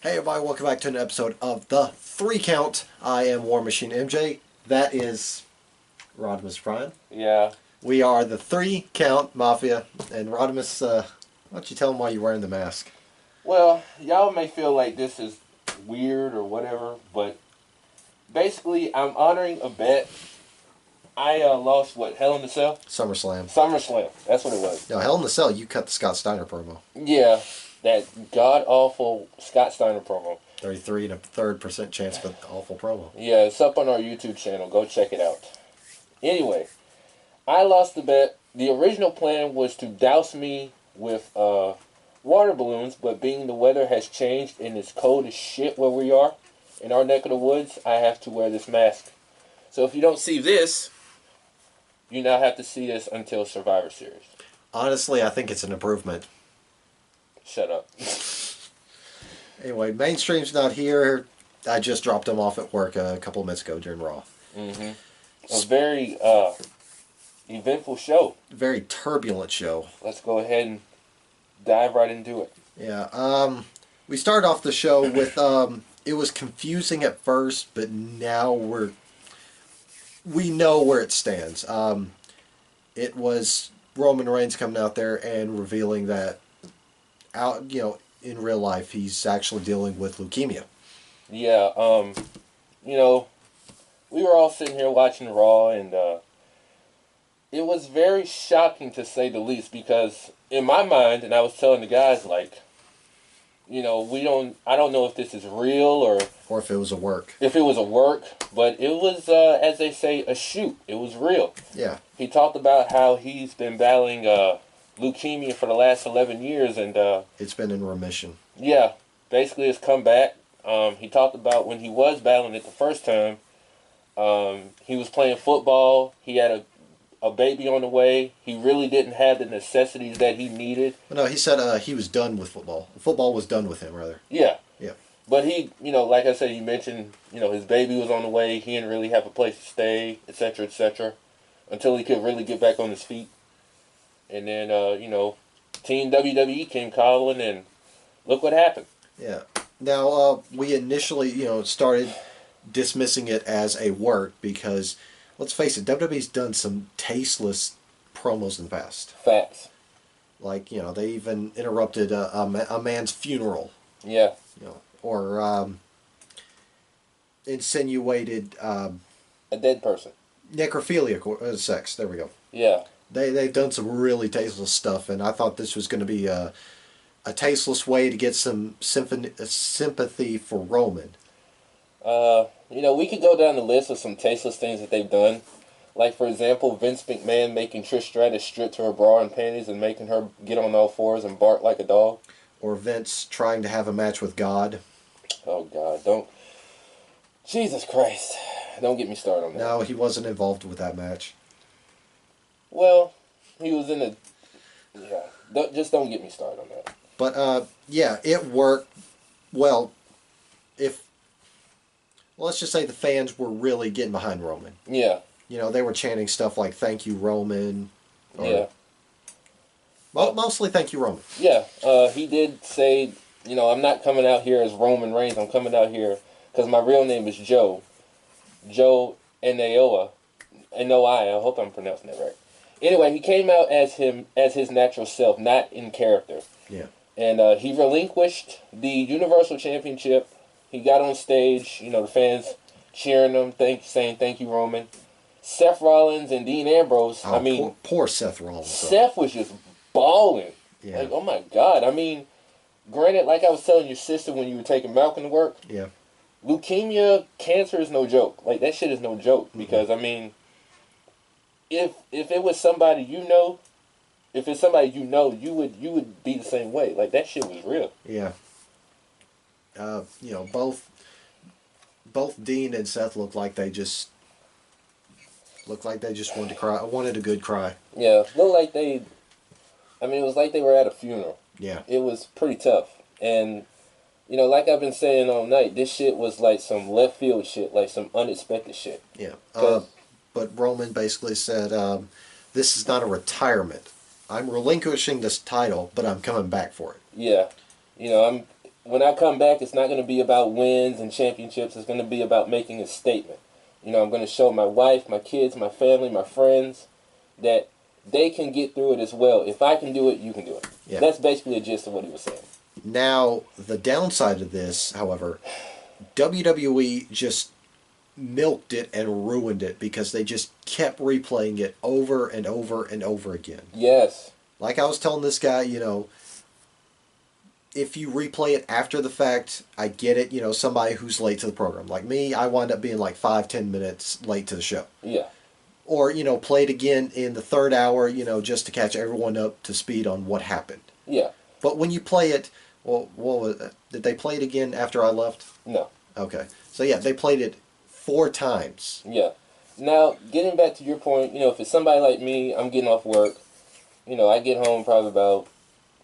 Hey everybody, welcome back to an episode of The 3 Count. I am War Machine MJ. That is Rodimus Prime. Yeah. We are the 3 Count Mafia. And Rodimus, why don't you tell them why you're wearing the mask? Well, y'all may feel like this is weird or whatever, but basically I'm honoring a bet. I lost, Hell in the Cell? SummerSlam. SummerSlam. That's what it was. No, Hell in the Cell, you cut the Scott Steiner promo. Yeah, that god-awful Scott Steiner promo. 33 and a third % chance for the awful promo. Yeah, it's up on our YouTube channel. Go check it out. Anyway, I lost the bet. The original plan was to douse me with water balloons, but being the weather has changed and it's cold as shit where we are, in our neck of the woods, I have to wear this mask. So if you don't see this, you now have to see this until Survivor Series. Honestly, I think it's an improvement. Shut up. Anyway, Mainstream's not here. I just dropped him off at work a couple of minutes ago during Raw. Mm-hmm. A very eventful show. Very turbulent show. Let's go ahead and dive right into it. Yeah, we started off the show with, it was confusing at first, but now we know where it stands. It was Roman Reigns coming out there and revealing that, in real life, he's actually dealing with leukemia. Yeah, we were all sitting here watching Raw, and it was very shocking to say the least, because in my mind, and I was telling the guys, like, I don't know if this is real or if it was a work. If it was a work, but it was, as they say, a shoot. It was real. Yeah. He talked about how he's been battling leukemia for the last 11 years, and it's been in remission. Yeah, basically it's come back. He talked about when he was battling it the first time, he was playing football, he had a baby on the way, he really didn't have the necessities that he needed. No, he said he was done with football. Football was done with him, rather. Yeah. Yeah. But he, like I said, he mentioned, his baby was on the way, he didn't really have a place to stay, etc., until he could really get back on his feet. And then, Team WWE came calling, and look what happened. Yeah. Now, we initially, started dismissing it as a work because, let's face it, WWE's done some tasteless promos in the past. Facts. Like, they even interrupted a man's funeral. Yeah. Or insinuated... a dead person. Necrophilia sex. There we go. Yeah. They've done some really tasteless stuff, and I thought this was going to be a tasteless way to get some sympathy for Roman. We could go down the list of some tasteless things that they've done. Like, for example, Vince McMahon making Trish Stratus strip to her bra and panties and making her get on all fours and bark like a dog. Or Vince trying to have a match with God. Oh, God, don't... Jesus Christ. Don't get me started on that. No, he wasn't involved with that match. Well, he was in a... Yeah, just don't get me started on that. But, yeah, it worked. Well, let's just say the fans were really getting behind Roman. Yeah. They were chanting stuff like, thank you, Roman. Yeah. Well, mostly thank you, Roman. Yeah. He did say, I'm not coming out here as Roman Reigns. I'm coming out here because my real name is Joe. Joe Anaoa. Anoi. I hope I'm pronouncing that right. Anyway, he came out as his natural self, not in character. Yeah. And he relinquished the Universal Championship. He got on stage, the fans cheering him, saying thank you, Roman. Seth Rollins and Dean Ambrose, poor Seth Rollins. Seth was just bawling. Yeah. Like, oh my God. Granted, like I was telling your sister when you were taking Malcolm to work, yeah, leukemia, cancer is no joke. Like, that shit is no joke. Because, if it was somebody you know, you would be the same way. Like, that shit was real. Yeah. Both Dean and Seth looked like they just wanted to cry. Wanted a good cry. Yeah, looked like it was like they were at a funeral. Yeah. It was pretty tough. And, like I've been saying all night, this shit was like some left field shit, like some unexpected shit. Yeah. But Roman basically said, this is not a retirement. I'm relinquishing this title, but I'm coming back for it. Yeah. when I come back, it's not going to be about wins and championships. It's going to be about making a statement. You know, I'm going to show my wife, my kids, my family, my friends that they can get through it as well. If I can do it, you can do it. Yeah. That's basically a gist of what he was saying. Now, the downside of this, however, WWE just milked it and ruined it because they just kept replaying it over and over and over again. Yes. Like I was telling this guy, you know, if you replay it after the fact, I get it, you know, somebody who's late to the program. Like me, I wind up being like 5-10 minutes late to the show. Yeah. Or, you know, play it again in the third hour, you know, just to catch everyone up to speed on what happened. Yeah. But when you play it, well, what was it? Did they play it again after I left? No. Okay. So yeah, they played it 4 times. Yeah. Now, getting back to your point, you know, if it's somebody like me, I'm getting off work. You know, I get home probably about,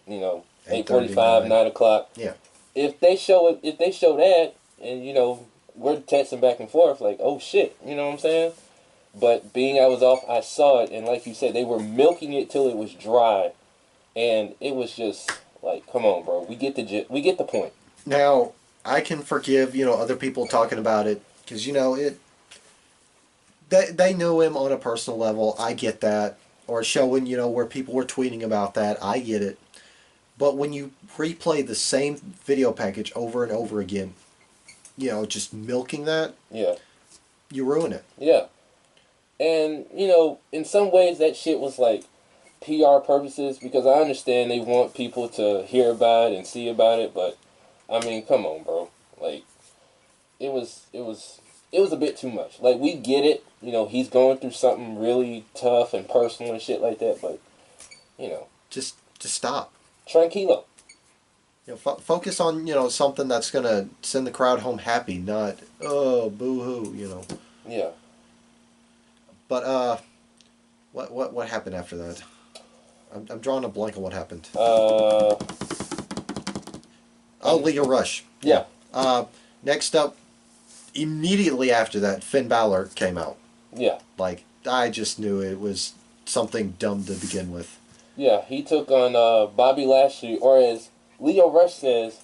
you know, 8:45, 9 o'clock. Yeah. If they show it, if they show that, and you know, we're texting back and forth, like, oh shit, you know what I'm saying? But being I was off, I saw it, and like you said, they were milking it till it was dry, and it was just like, come on, bro, we get the point. Now, I can forgive, you know, other people talking about it because, you know, they knew him on a personal level. I get that. Or showing, you know, where people were tweeting about that. I get it. But when you replay the same video package over and over again, you know, just milking that, Yeah. you ruin it. Yeah. And, you know, in some ways that shit was like PR purposes because I understand they want people to hear about it and see about it, but I mean, come on, bro. Like, it was a bit too much. Like, we get it. You know, he's going through something really tough and personal and shit like that, but, you know. Just stop. Tranquilo. You know, focus on, you know, something that's going to send the crowd home happy, not, oh, boo-hoo, you know. Yeah. But, what happened after that? I'm drawing a blank on what happened. Leo Rush. Yeah. Next up, immediately after that, Finn Balor came out. Yeah. Like, I just knew it was something dumb to begin with. Yeah, he took on Bobby Lashley, or as Leo Rush says,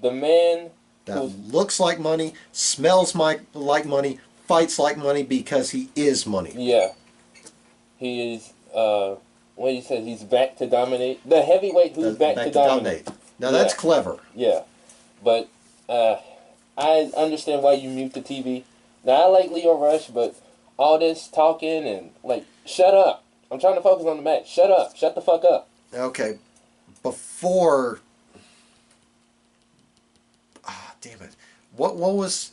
the man that looks like money, smells like money, fights like money because he is money. Yeah. He is, what he said, he's back to dominate. The heavyweight who's back to dominate. Now, that's clever. Yeah. But I understand why you mute the TV. Now, I like Leo Rush, but all this talking and, like, shut up. I'm trying to focus on the match. Shut up. Shut the fuck up. Okay. Before... damn it. What was...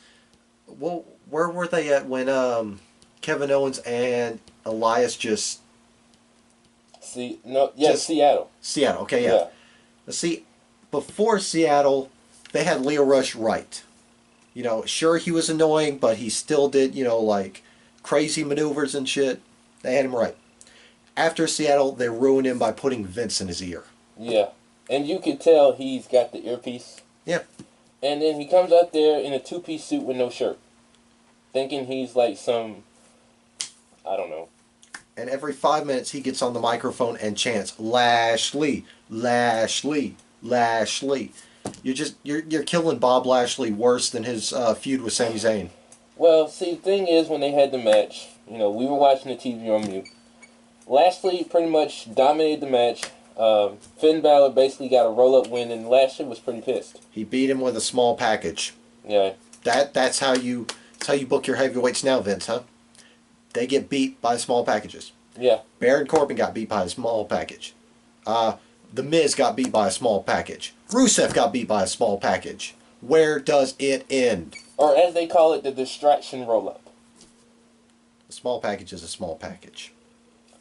where were they at when Kevin Owens and Elias just... Seattle. Seattle, okay, yeah. Let's see, before Seattle, they had Leo Rush right. You know, sure, he was annoying, but he still did, you know, like, crazy maneuvers and shit. They had him right. After Seattle, they ruined him by putting Vince in his ear. Yeah. And you can tell he's got the earpiece. Yeah. And then he comes out there in a two-piece suit with no shirt. Thinking he's like some... I don't know. And every 5 minutes, he gets on the microphone and chants, Lashley, Lashley, Lashley. You're killing Bob Lashley worse than his feud with Sami Zayn. Well, see, the thing is, when they had the match, you know, we were watching the TV on mute. Lashley pretty much dominated the match. Finn Balor basically got a roll-up win, and Lashley was pretty pissed. He beat him with a small package. Yeah. That's how you book your heavyweights now, Vince, huh? They get beat by small packages. Yeah. Baron Corbin got beat by a small package. The Miz got beat by a small package. Rusev got beat by a small package. Where does it end? Or as they call it, the distraction roll-up. A small package is a small package.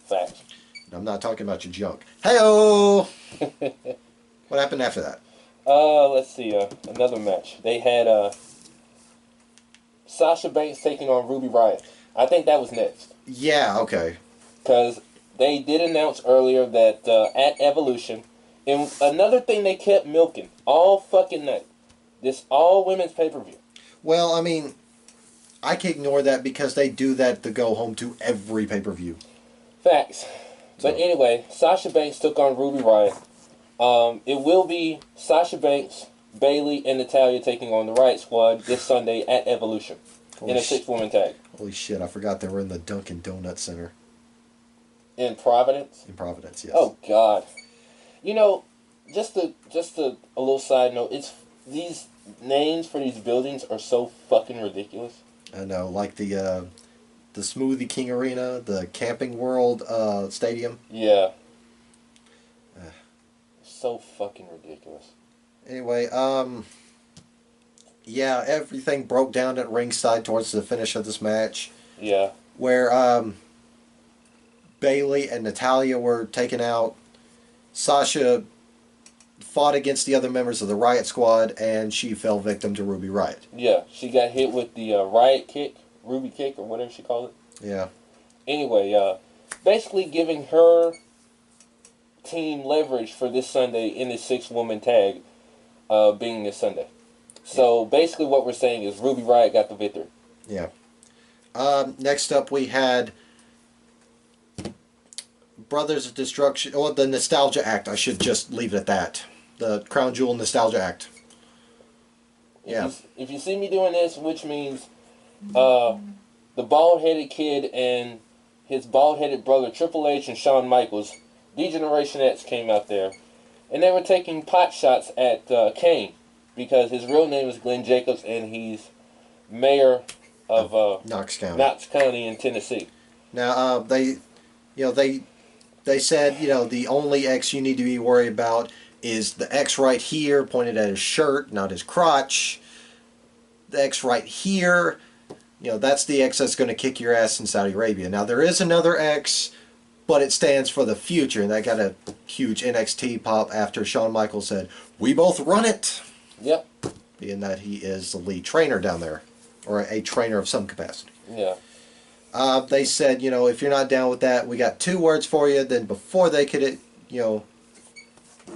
Fact. I'm not talking about your junk. Hey-oh! What happened after that? Let's see. Another match. They had Sasha Banks taking on Ruby Riott. I think that was next. Yeah, okay. Because they did announce earlier that at Evolution, and another thing they kept milking all fucking night, this all-women's pay-per-view. Well, I mean, I can ignore that because they do that to go home to every pay-per-view. Facts. But anyway, Sasha Banks took on Ruby Riott. It will be Sasha Banks Bailey and Natalia taking on the Riot Squad this Sunday at Evolution in a 6-woman tag. Holy shit, I forgot they were in the Dunkin' Donut Center. In Providence? In Providence, yes. Oh, God. You know, just a little side note, it's these names for these buildings are so fucking ridiculous. I know, like the Smoothie King Arena, the Camping World Stadium. Yeah. So fucking ridiculous. Anyway, yeah, everything broke down at ringside towards the finish of this match. Yeah. Where Bailey and Natalia were taken out. Sasha fought against the other members of the Riot Squad, and she fell victim to Ruby Riot. Yeah, she got hit with the Riot Kick, Ruby Kick, or whatever she called it. Yeah. Anyway, basically giving her team leverage for this Sunday in the 6-woman tag being this Sunday. So basically what we're saying is Ruby Riot got the victory. Yeah. Next up we had Brothers of Destruction, or the Nostalgia Act. I should just leave it at that. The Crown Jewel Nostalgia Act. Yeah. If you see me doing this, which means the bald-headed kid and his bald-headed brother Triple H and Shawn Michaels, D-Generation X, came out there, and they were taking pot shots at Kane because his real name is Glenn Jacobs and he's mayor of Knox County. Knox County in Tennessee. Now they said, the only X you need to be worried about is the X right here, pointed at his shirt, not his crotch. The X right here, that's the X that's going to kick your ass in Saudi Arabia. Now there is another X, but it stands for the future, and that got a huge NXT pop after Shawn Michaels said, "We both run it." Yep. Being that he is the lead trainer down there, or a trainer of some capacity. Yeah. They said, if you're not down with that, we got 2 words for you. Then before they could,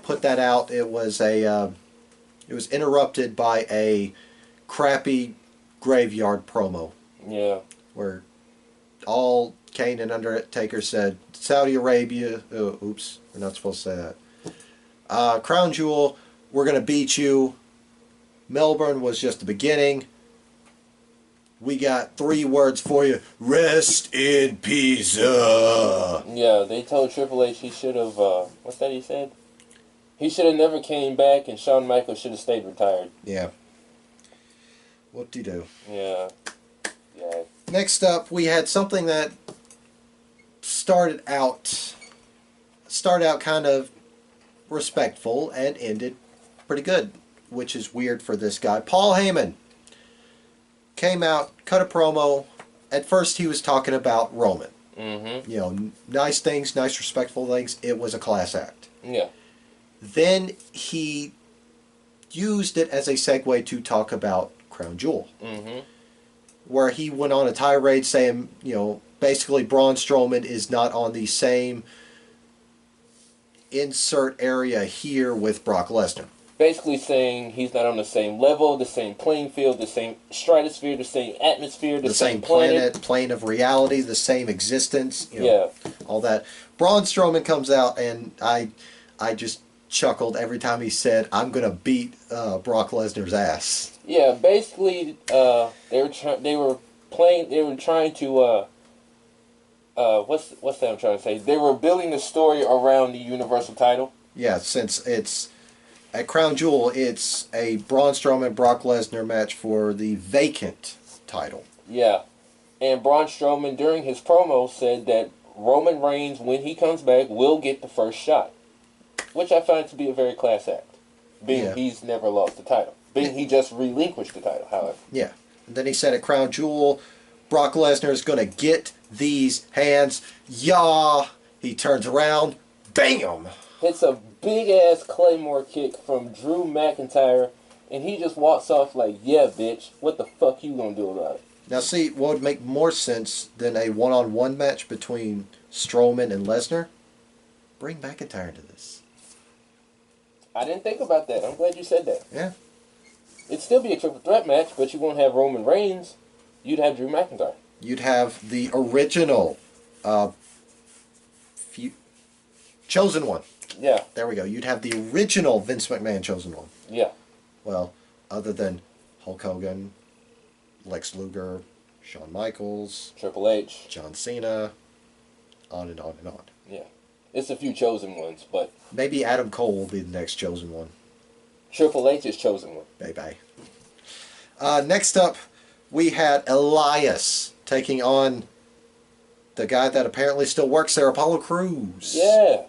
put that out, it was interrupted by a crappy graveyard promo. Yeah. Where all Kane and Undertaker said, Saudi Arabia, oops, we're not supposed to say that. Crown Jewel, we're going to beat you. Melbourne was just the beginning. We got 3 words for you. Rest in peace. Yeah, they told Triple H he should have, what's that he said? He should have never came back and Shawn Michaels should have stayed retired. Yeah. Whoop-de-doo. Yeah. Yeah. Next up, we had something that started out kind of respectful and ended pretty good, which is weird for this guy. Paul Heyman came out, cut a promo. At first he was talking about Roman. Mm-hmm. Nice things, nice respectful things. It was a class act. Yeah. Then he used it as a segue to talk about Crown Jewel. Mm-hmm. Where he went on a tirade saying, basically Braun Strowman is not on the same insert area here with Brock Lesnar. Basically saying he's not on the same level, the same playing field, the same stratosphere, the same atmosphere, the same planet, plane of reality, the same existence. Yeah. All that. Braun Strowman comes out, and I just chuckled every time he said, "I'm gonna beat Brock Lesnar's ass." Yeah, basically, they were trying to what's that I'm trying to say? They were building the story around the Universal title. Yeah, since it's at Crown Jewel, it's a Braun Strowman Brock Lesnar match for the vacant title. Yeah, and Braun Strowman during his promo said that Roman Reigns, when he comes back, will get the first shot, which I find to be a very class act, being he's never lost the title. He just relinquished the title, however. Yeah. And then he said at Crown Jewel, Brock Lesnar is going to get these hands. Yeah. He turns around. Bam! Hits a big-ass Claymore kick from Drew McIntyre, and he just walks off like, yeah, bitch, what the fuck you gonna do about it? Now, see, what would make more sense than a one-on-one match between Strowman and Lesnar? Bring McIntyre into this. I didn't think about that. I'm glad you said that. Yeah. It'd still be a triple threat match, but you won't have Roman Reigns. You'd have Drew McIntyre. You'd have the original Chosen One. Yeah. There we go. You'd have the original Vince McMahon Chosen One. Yeah. Well, other than Hulk Hogan, Lex Luger, Shawn Michaels, Triple H. John Cena, on and on and on. Yeah. It's a few chosen ones, but Maybe Adam Cole will be the next chosen one. Triple H is chosen one. Bye-bye. Next up, we had Elias taking on the guy that apparently still works there, Apollo Crews. Yeah.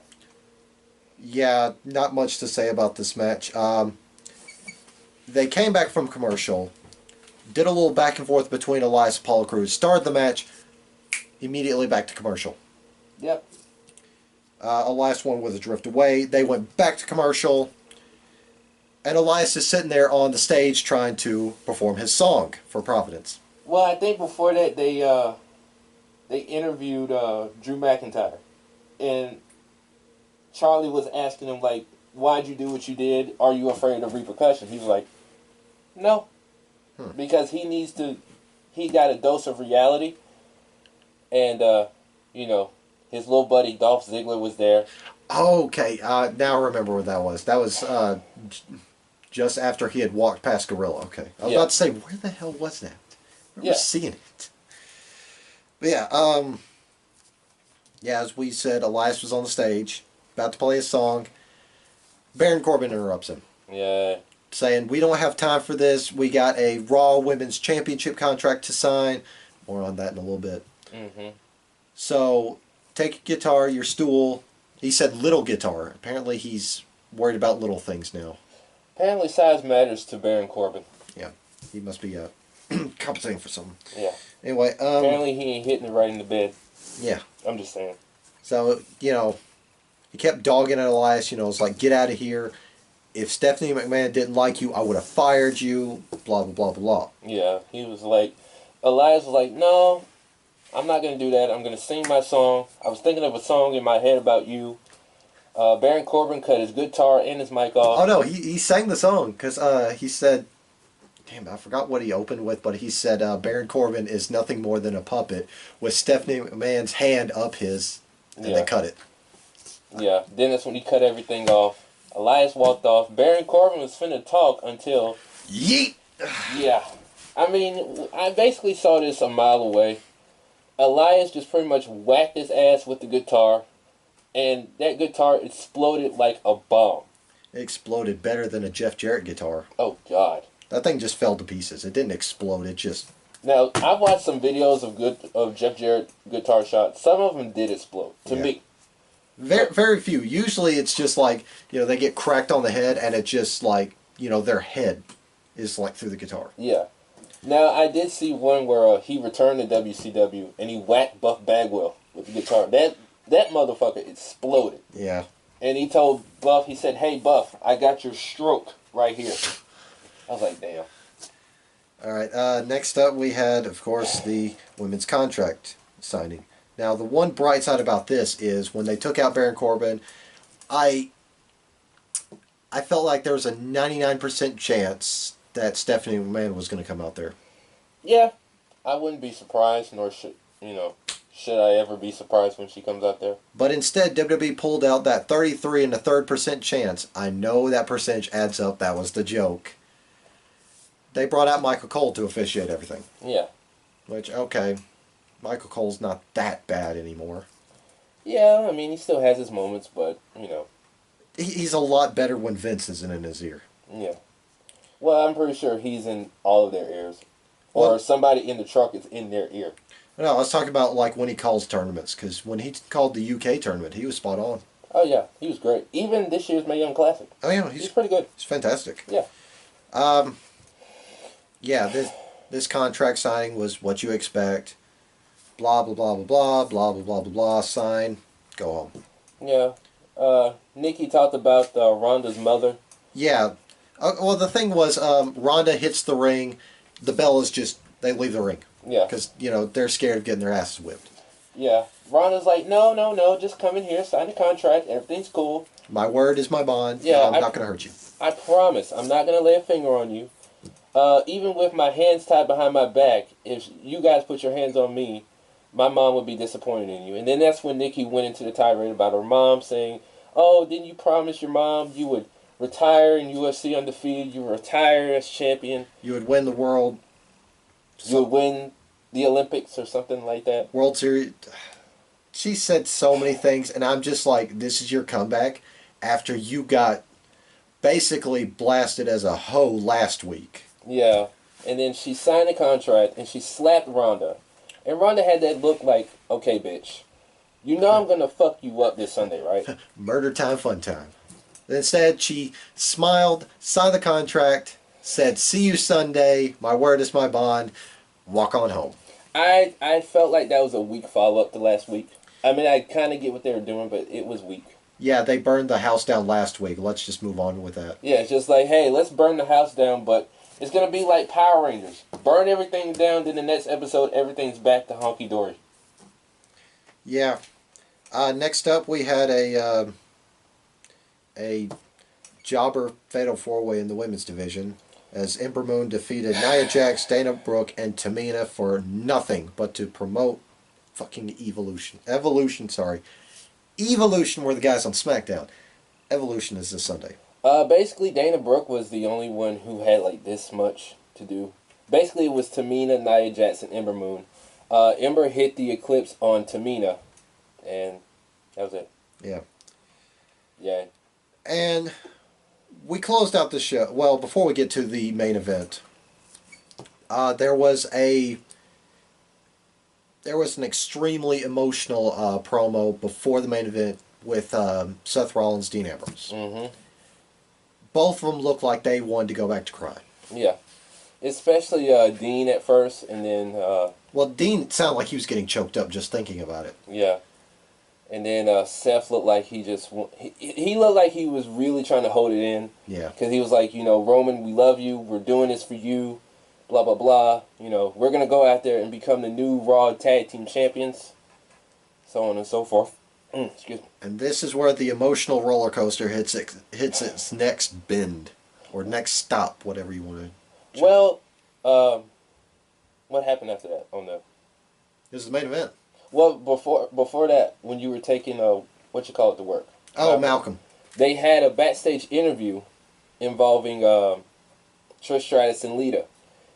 Yeah, not much to say about this match. They came back from commercial, did a little back and forth between Elias and Apollo Crews, started the match, immediately back to commercial. Yep. Elias won with a drift away. They went back to commercial, and Elias is sitting there on the stage trying to perform his song for Providence. Well, I think before that they interviewed Drew McIntyre, and Charlie was asking him like, "Why'd you do what you did? Are you afraid of repercussion?" He was like, "No," because he got a dose of reality, and his little buddy Dolph Ziggler was there. Okay, now I remember what that was. That was just after he had walked past Gorilla. Okay, I was about to say, where the hell was that? I remember seeing it. But yeah, as we said, Elias was on the stage, about to play his song. Baron Corbin interrupts him. Yeah. Saying, we don't have time for this. We got a Raw Women's Championship contract to sign. More on that in a little bit. Mm-hmm. So, take a guitar, your stool. He said little guitar. Apparently he's worried about little things now. Apparently size matters to Baron Corbin. Yeah. He must be compensating for something. Yeah. Anyway. Apparently he ain't hitting it right in the bed. Yeah. I'm just saying. So, he kept dogging at Elias. It's like, get out of here. If Stephanie McMahon didn't like you, I would have fired you. Blah, blah, blah, blah. Yeah. He was like, Elias was like, no, I'm not going to do that. I'm going to sing my song. I was thinking of a song in my head about you. Baron Corbin cut his guitar and his mic off. Oh, no, he sang the song because he said, damn, I forgot what he opened with, but he said Baron Corbin is nothing more than a puppet with Stephanie McMahon's hand up his, and they cut it. Yeah, then that's when he cut everything off. Elias walked off. Baron Corbin was finna talk until... Yeet! Yeah. I mean, I basically saw this a mile away. Elias just pretty much whacked his ass with the guitar, and that guitar exploded like a bomb. It exploded better than a Jeff Jarrett guitar. Oh, God. That thing just fell to pieces. It didn't explode, it just... Now, I've watched some videos of Jeff Jarrett guitar shots. Some of them did explode, to me. Very, very few. Usually it's just like, they get cracked on the head, and it just like, their head is like through the guitar. Yeah. Now, I did see one where he returned to WCW, and he whacked Buff Bagwell with the guitar. That motherfucker exploded. Yeah. And he told Buff, he said, "Hey, Buff, I got your stroke right here." I was like, damn. All right. Next up, we had, of course, the women's contract signing. Now, the one bright side about this is when they took out Baron Corbin, I felt like there was a 99% chance that Stephanie McMahon was going to come out there. Yeah, I wouldn't be surprised, nor should I ever be surprised when she comes out there. But instead, WWE pulled out that 33 and a third % chance. I know that percentage adds up. That was the joke. They brought out Michael Cole to officiate everything. Yeah. Which, okay, Michael Cole's not that bad anymore. Yeah, I mean, he still has his moments, but, He's a lot better when Vince isn't in his ear. Yeah. Well, I'm pretty sure he's in all of their ears. Or somebody in the truck is in their ear. No, I was talking about like when he calls tournaments, because when he called the UK tournament, he was spot on. Oh, yeah, he was great. Even this year's Mae Young Classic. Oh, yeah, he's pretty good. He's fantastic. Yeah. Yeah, this contract signing was what you expect. Blah, blah, blah, blah, blah, blah, blah, blah, blah, blah, sign, go home. Yeah. Nikki talked about Rhonda's mother. Yeah. Well, the thing was, Rhonda hits the ring, the bell is just, they leave the ring. Yeah. Because, they're scared of getting their asses whipped. Yeah. Rhonda's like, no, just come in here, sign the contract, everything's cool. My word is my bond. Yeah, I'm not going to hurt you. I promise, I'm not going to lay a finger on you. Even with my hands tied behind my back, if you guys put your hands on me, my mom would be disappointed in you. And then that's when Nikki went into the tirade about her mom, saying, "Oh, didn't you promise your mom you would retire in UFC undefeated. You retire as champion. You would win the world. You would win the Olympics or something like that. World Series. She said so many things, and I'm just like, this is your comeback after you got basically blasted as a hoe last week. Yeah. And then she signed a contract, and she slapped Ronda. And Ronda had that look like, okay, bitch, you know I'm going to fuck you up this Sunday, right? Murder time, fun time. Instead, she smiled, signed the contract, said, see you Sunday, my word is my bond, walk on home. I felt like that was a weak follow-up to last week. I mean, I kind of get what they were doing, but it was weak. Yeah, they burned the house down last week. Let's just move on with that. Yeah, it's just like, hey, let's burn the house down, but it's going to be like Power Rangers. Burn everything down, then the next episode, everything's back to honky-dory. Yeah. Next up, we had a jobber fatal four-way in the women's division as Ember Moon defeated Nia Jax, Dana Brooke, and Tamina for nothing but to promote fucking Evolution. Evolution were the guys on SmackDown. Evolution is this Sunday. Basically, Dana Brooke was the only one who had like this much to do. Basically, it was Tamina, Nia Jax, and Ember Moon. Ember hit the Eclipse on Tamina, and that was it. Yeah. Yeah. And we closed out the show. Well, before we get to the main event, there was an extremely emotional promo before the main event with Seth Rollins, Dean Ambrose. Mm-hmm. Both of them looked like they wanted to go back to crying. Yeah. Especially Dean at first, and then... well, Dean sounded like he was getting choked up just thinking about it. Yeah. And then Seth looked like he just... He looked like he was really trying to hold it in. Yeah. Because he was like, you know, Roman, we love you. We're doing this for you. Blah, blah, blah. You know, we're going to go out there and become the new Raw Tag Team Champions. So on and so forth. Excuse me. And this is where the emotional roller coaster hits its next bend. Or next stop, whatever you want to... Well, what happened after that on the... This is the main event. Well, before that, when you were taking, what you call it, to work. Oh, Malcolm. They had a backstage interview involving Trish Stratus and Lita.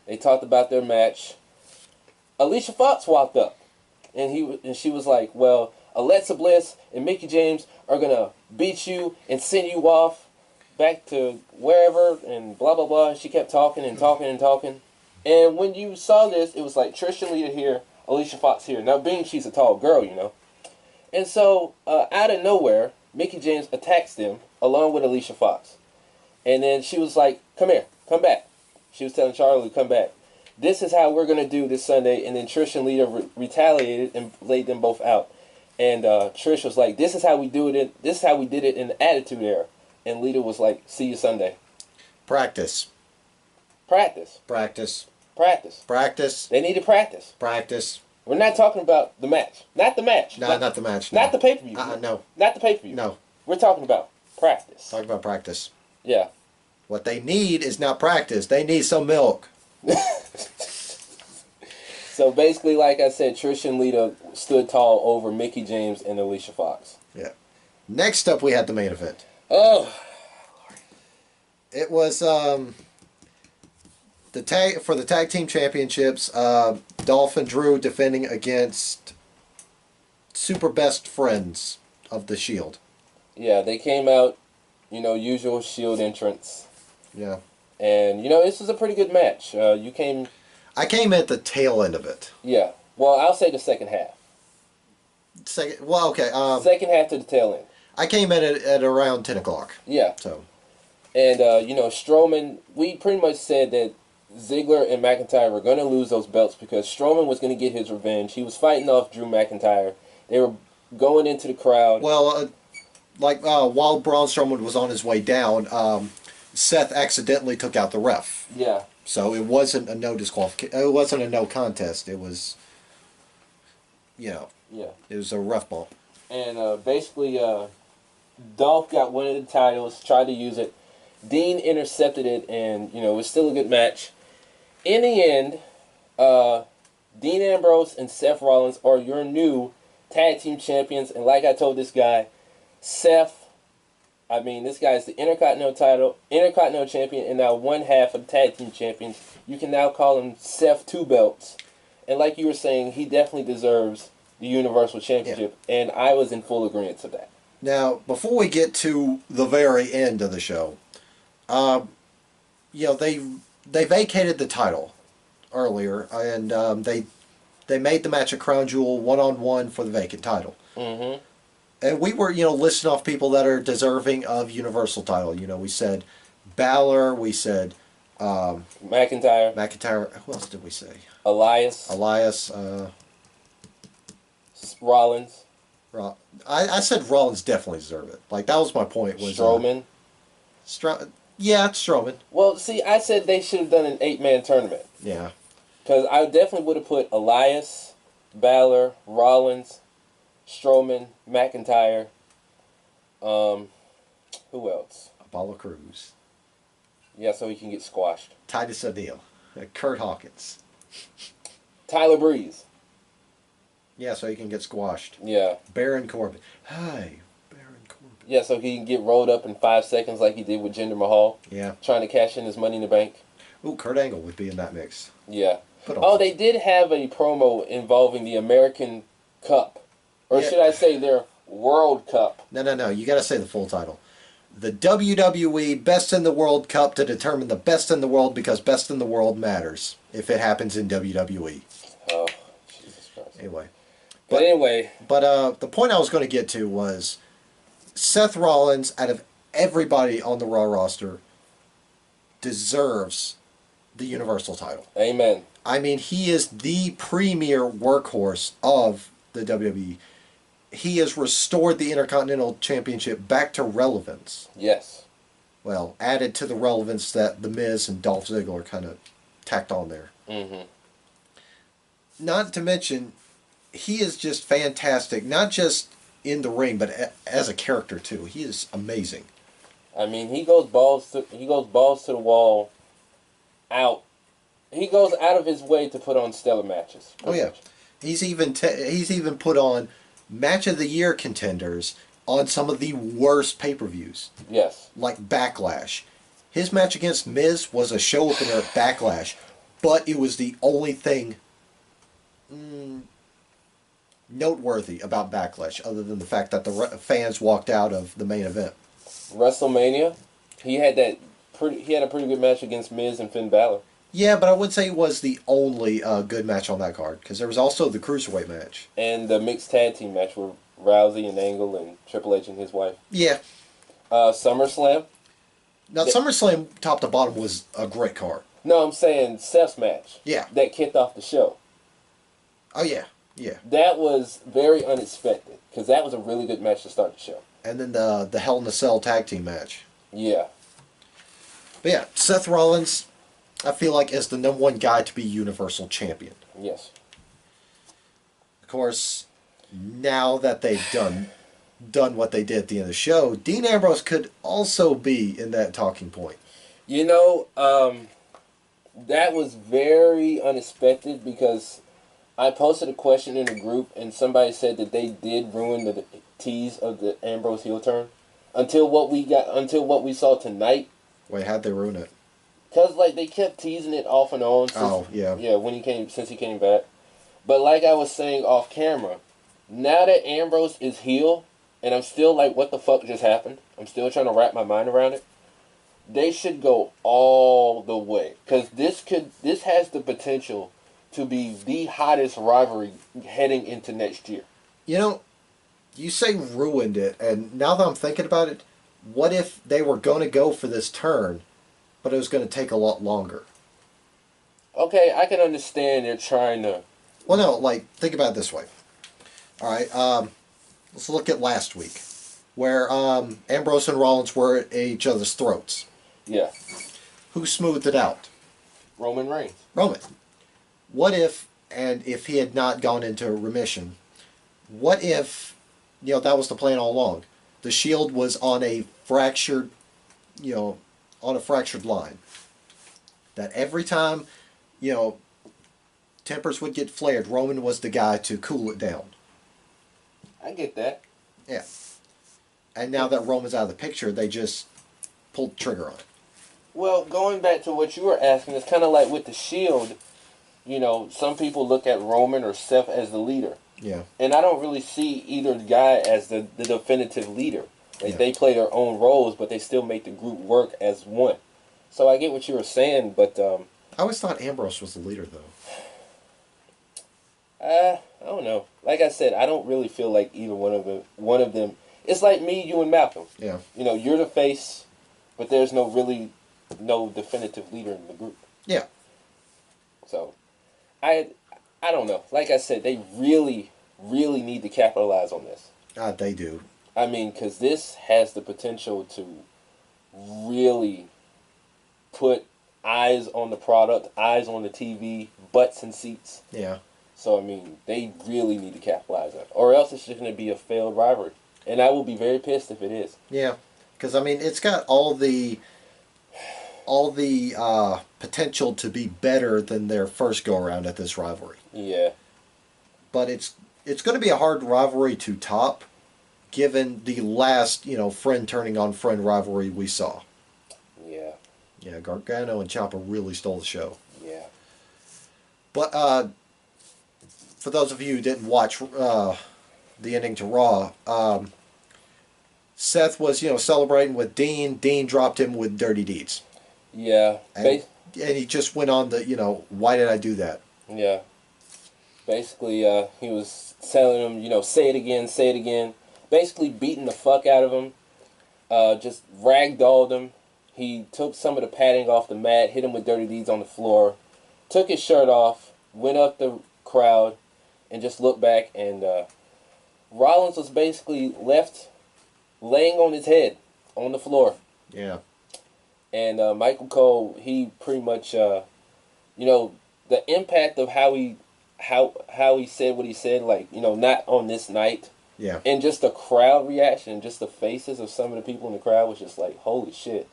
They talked about their match. Alicia Fox walked up, and she was like, well, Alexa Bliss and Mickie James are going to beat you and send you off back to wherever, and blah, blah, blah. She kept talking and talking and talking. And when you saw this, it was like Trish and Lita here, Alicia Fox here. Now, being she's a tall girl, you know. And so, out of nowhere, Mickie James attacks them, along with Alicia Fox. And then she was like, come here, come back. She was telling Charlie to come back. This is how we're going to do this Sunday. And then Trish and Lita retaliated and laid them both out. And Trish was like, this is how we do it. This is how we did it in the Attitude Era. And Lita was like, see you Sunday. Practice. Practice. Practice. Practice. Practice. They need to practice. Practice. We're not talking about the match. Not the match. No, not the match. No. Not the pay-per-view. No. Not the pay-per-view. No. We're talking about practice. Talk about practice. Yeah. What they need is not practice. They need some milk. So basically, like I said, Trish and Lita stood tall over Mickie James and Alicia Fox. Yeah. Next up, we had the main event. Oh. It was the tag team championships. Dolph and Drew defending against super best friends of the Shield. Yeah, they came out, usual Shield entrance. Yeah. And this was a pretty good match. I came at the tail end of it. Yeah. Well, I'll say the second half. Okay. Second half to the tail end. I came at it at around 10 o'clock. Yeah. So. And, Strowman, we pretty much said that Ziggler and McIntyre were going to lose those belts because Strowman was going to get his revenge. He was fighting off Drew McIntyre. They were going into the crowd. Well, while Braun Strowman was on his way down, Seth accidentally took out the ref. Yeah. So it wasn't a no disqualification. It wasn't a no contest. It was, Yeah. It was a ref bump. And basically, Dolph got one of the titles, tried to use it. Dean intercepted it, and it was still a good match. In the end, Dean Ambrose and Seth Rollins are your new tag team champions. And like I told this guy, Seth, I mean, this guy's the Intercontinental Champion, and now one half of the Tag Team Champions. You can now call him Seth Two Belts. And like you were saying, he definitely deserves the Universal Championship, and I was in full agreement to that. Now, before we get to the very end of the show, they vacated the title earlier, and they made the match a Crown Jewel 1-on-1 for the vacant title. Mm-hmm. And we were, listing off people that are deserving of Universal title. We said Balor, we said McIntyre. Who else did we say? Elias. Rollins. I said Rollins definitely deserved it. Like, that was my point. Was Strowman. Yeah, it's Strowman. Well, see, I said they should have done an 8-man tournament. Yeah. Because I definitely would have put Elias, Balor, Rollins, Strowman, McIntyre. Who else? Apollo Crews. Yeah, so he can get squashed. Titus O'Neil. Kurt Hawkins. Tyler Breeze. Yeah, so he can get squashed. Yeah. Baron Corbin. Hi, Baron Corbin. Yeah, so he can get rolled up in 5 seconds like he did with Jinder Mahal. Yeah. Trying to cash in his Money in the Bank. Ooh, Kurt Angle would be in that mix. Yeah. Oh, they did have a promo involving the American Cup. Or should I say their World Cup. No. You got to say the full title. The WWE Best in the World Cup to determine the best in the world, because best in the world matters if it happens in WWE. Oh, Jesus Christ. Anyway. But the point I was going to get to was Seth Rollins, out of everybody on the Raw roster, deserves the Universal title. Amen. I mean, he is the premier workhorse of the WWE. He has restored the Intercontinental Championship back to relevance. Yes. Well, added to the relevance that The Miz and Dolph Ziggler kind of tacked on there. Mm-hmm. Not to mention, he is just fantastic, not just in the ring, but as a character too. He is amazing. I mean, he goes balls to the wall. Out. He goes out of his way to put on stellar matches. Oh yeah, he's even put on Match of the Year contenders on some of the worst pay-per-views. Yes. Like Backlash. His match against Miz was a show opener at Backlash, but it was the only thing noteworthy about Backlash, other than the fact that the fans walked out of the main event. WrestleMania, he had a pretty good match against Miz and Finn Balor. Yeah, but I wouldn't say it was the only good match on that card, because there was also the Cruiserweight match. And the mixed tag team match with Rousey and Angle and Triple H and his wife. Yeah. SummerSlam. Now, SummerSlam, top to bottom, was a great card. No, I'm saying Seth's match. Yeah. That kicked off the show. Oh, yeah. Yeah. That was very unexpected, because that was a really good match to start the show. And then the Hell in a Cell tag team match. Yeah. But yeah, Seth Rollins, I feel like, is the #1 guy to be Universal Champion. Yes. Of course, now that they've done what they did at the end of the show, Dean Ambrose could also be in that talking point. You know, that was very unexpected, because I posted a question in the group and somebody said that they did ruin the tease of the Ambrose heel turn until what we saw tonight. Wait, how'd they ruin it? Cause like they kept teasing it off and on. Since he came back. But like I was saying off camera, now that Ambrose is heel, and I'm still like, what the fuck just happened? I'm still trying to wrap my mind around it. They should go all the way, cause this has the potential to be the hottest rivalry heading into next year. You know, you say ruined it, and now that I'm thinking about it, what if they were going to go for this turn, but it was going to take a lot longer? Okay, I can understand they're trying to... Well, no, like, think about it this way. All right, let's look at last week, where Ambrose and Rollins were at each other's throats. Yeah. Who smoothed it out? Roman Reigns. Roman. What if, and if he had not gone into remission, what if, that was the plan all along? The Shield was on a fractured, line. That every time, tempers would get flared, Roman was the guy to cool it down. I get that. Yeah. And now that Roman's out of the picture, they just pulled the trigger on it. Well, going back to what you were asking, it's kind of like with the Shield. Some people look at Roman or Seth as the leader. Yeah. And I don't really see either guy as the definitive leader. Like, Yeah. they play their own roles, but they still make the group work as one. So I get what you were saying, but I always thought Ambrose was the leader, though. I don't know. Like I said, I don't really feel like either one of them. It's like me, you, and Malcolm. Yeah. You're the face, but there's no definitive leader in the group. Yeah. So, I don't know. Like I said, they really, really need to capitalize on this. They do. I mean, because this has the potential to really put eyes on the product, eyes on the TV, butts in seats. Yeah. So, I mean, they really need to capitalize on it. Or else it's just going to be a failed rivalry. And I will be very pissed if it is. Yeah. Because, I mean, it's got all the potential to be better than their first go-around at this rivalry. Yeah. But it's going to be a hard rivalry to top, given the last, friend turning on friend rivalry we saw. Yeah. Yeah, Gargano and Ciampa really stole the show. Yeah. But for those of you who didn't watch the ending to Raw, Seth was, celebrating with Dean. Dean dropped him with Dirty Deeds. Yeah. And he just went on the, why did I do that? Yeah. Basically, he was telling him, say it again. Basically beating the fuck out of him. Just ragdolled him. He took some of the padding off the mat, hit him with Dirty Deeds on the floor, took his shirt off, went up the crowd, and just looked back, and Rollins was basically left laying on his head on the floor. Yeah. And Michael Cole, he pretty much, the impact of how he said what he said, like, not on this night. Yeah. And just the crowd reaction, just the faces of some of the people in the crowd was just like, holy shit.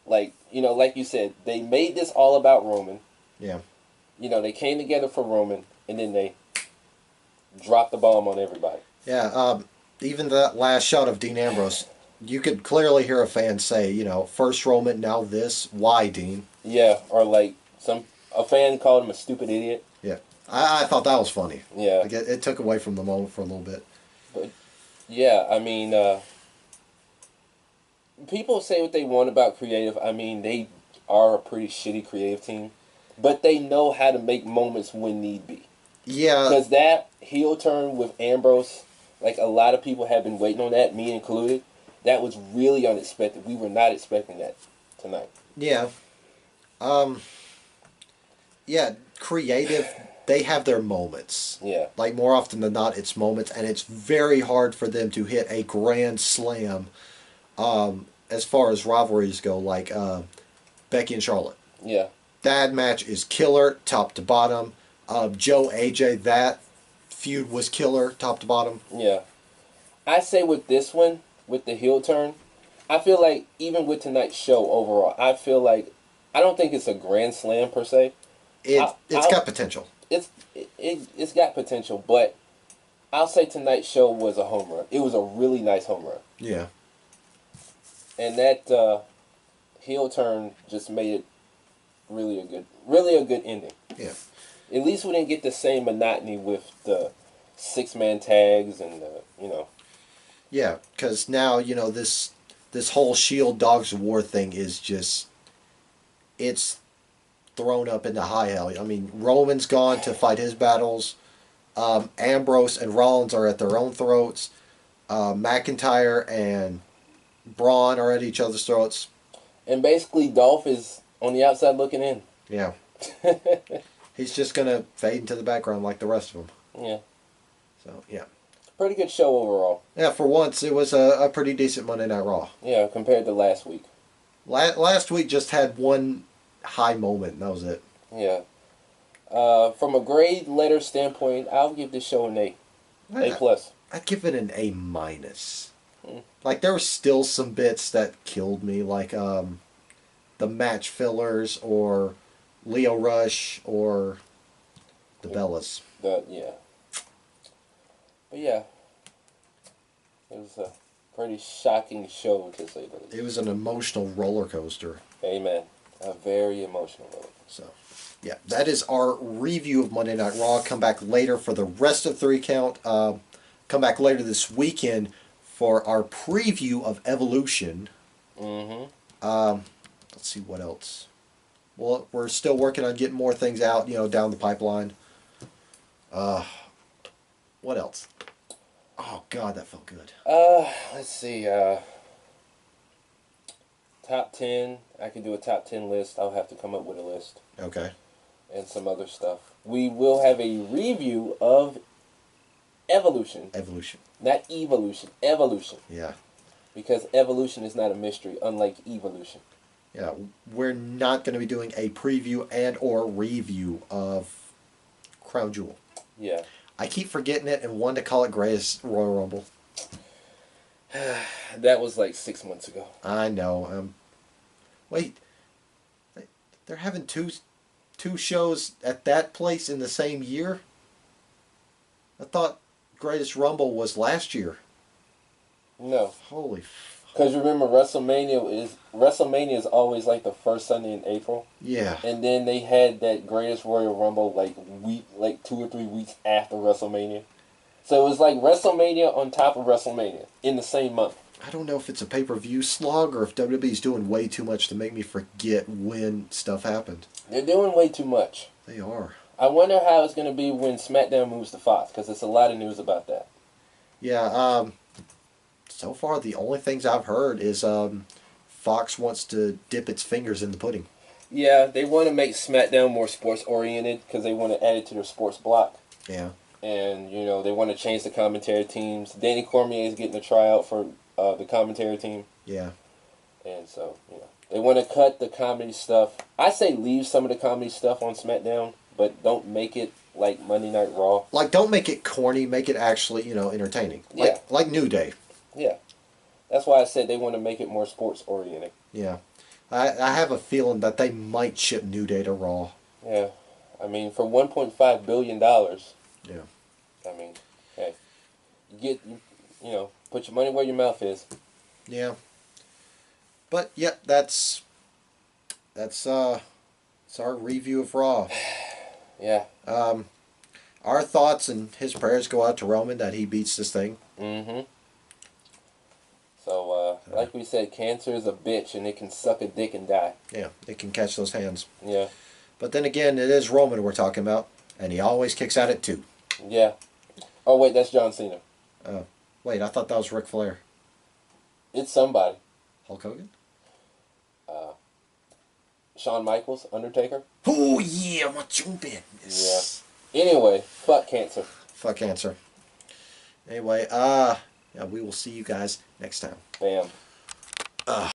Like, like you said, they made this all about Roman. Yeah. They came together for Roman, and then they dropped the bomb on everybody. Yeah, even that last shot of Dean Ambrose, you could clearly hear a fan say, first Roman, now this. Why, Dean? Yeah, or like a fan called him a stupid idiot. Yeah, I thought that was funny. Yeah. Like it took away from the moment for a little bit. But, yeah, I mean, people say what they want about creative. I mean, they are a pretty shitty creative team. But they know how to make moments when need be. Yeah. Because that heel turn with Ambrose, like a lot of people have been waiting on that, me included. That was really unexpected. We were not expecting that tonight. Yeah. Yeah, creative, they have their moments. Yeah. Like more often than not, it's moments, and it's very hard for them to hit a grand slam as far as rivalries go, like Becky and Charlotte. Yeah. That match is killer, top to bottom. Joe AJ, that feud was killer, top to bottom. Yeah. I say with this one, with the heel turn, I feel like even with tonight's show overall, I feel like I don't think it's a grand slam per se. It's got potential. It's got potential, but I'll say tonight's show was a home run. It was a really nice home run. Yeah. And that heel turn just made it really a good ending. Yeah. At least we didn't get the same monotony with the 6-man tags and Yeah, because now this whole Shield Dogs of War thing is just it's thrown up into high hell. I mean, Roman's gone to fight his battles. Ambrose and Rollins are at their own throats. McIntyre and Braun are at each other's throats. And basically, Dolph is on the outside looking in. Yeah. He's just going to fade into the background like the rest of them. Yeah. So, yeah. Pretty good show overall. Yeah, for once, it was a pretty decent Monday Night Raw. Yeah, compared to last week. Last week just had one high moment, and that was it. Yeah. From a grade letter standpoint, I'll give this show an A. A+. I'd give it an A-. Like, there were still some bits that killed me, like the match fillers, or Leo Rush, or the Bellas. Yeah. But yeah, it was pretty shocking show, to say the least. It was an emotional roller coaster. Amen. A very emotional roller coaster. So, yeah, that is our review of Monday Night Raw. Come back later for the rest of 3 Count. Come back later this weekend for our preview of Evolution. Mm-hmm. Let's see what else. Well, we're still working on getting more things out, down the pipeline. What else? Oh God, that felt good. Let's see. Top 10. I can do a top 10 list. I'll have to come up with a list. Okay. And some other stuff. We will have a review of Evolution. Evolution. Not Evolution. Evolution. Yeah. Because Evolution is not a mystery, unlike Evolution. Yeah, we're not going to be doing a preview and or review of Crown Jewel. Yeah. I keep forgetting it and wanted to call it Greatest Royal Rumble. That was like 6 months ago. I know. Wait, they're having two shows at that place in the same year? I thought Greatest Rumble was last year. No. Holy Because remember, WrestleMania is always like the first Sunday in April. yeah. And then they had that Greatest Royal Rumble like 2 or 3 weeks after WrestleMania. So it was like WrestleMania on top of WrestleMania in the same month. I don't know if it's a pay-per-view slog or if WWE's doing way too much to make me forget when stuff happened. They're doing way too much. They are. I wonder how it's going to be when SmackDown moves to Fox, because there's a lot of news about that. Yeah, so far the only things I've heard is Fox wants to dip its fingers in the pudding. Yeah, they want to make SmackDown more sports-oriented because they want to add it to their sports block. Yeah. And, they want to change the commentary teams. Danny Cormier is getting a tryout for the commentary team. Yeah. And so, they want to cut the comedy stuff. I say leave some of the comedy stuff on SmackDown, but don't make it like Monday Night Raw. Like, don't make it corny. Make it actually, entertaining. Yeah. Like New Day. Yeah. That's why I said they want to make it more sports-oriented. Yeah. I have a feeling that they might ship New Day to Raw. Yeah. I mean, for $1.5 billion. Yeah. I mean, hey, put your money where your mouth is. Yeah. But, yeah, that's our review of Raw. Yeah. Our thoughts and his prayers go out to Roman that he beats this thing. Mm-hmm. So, like we said, cancer is a bitch and it can suck a dick and die. Yeah, it can catch those hands. Yeah. But then again, it is Roman we're talking about, and he always kicks out at 2. Yeah. Oh, wait, that's John Cena. Wait, I thought that was Ric Flair. It's somebody. Hulk Hogan? Shawn Michaels, Undertaker. Oh, yeah, Macho Man. Yes. Yeah. Anyway, fuck cancer. Fuck cancer. Anyway, we will see you guys next time. Bam.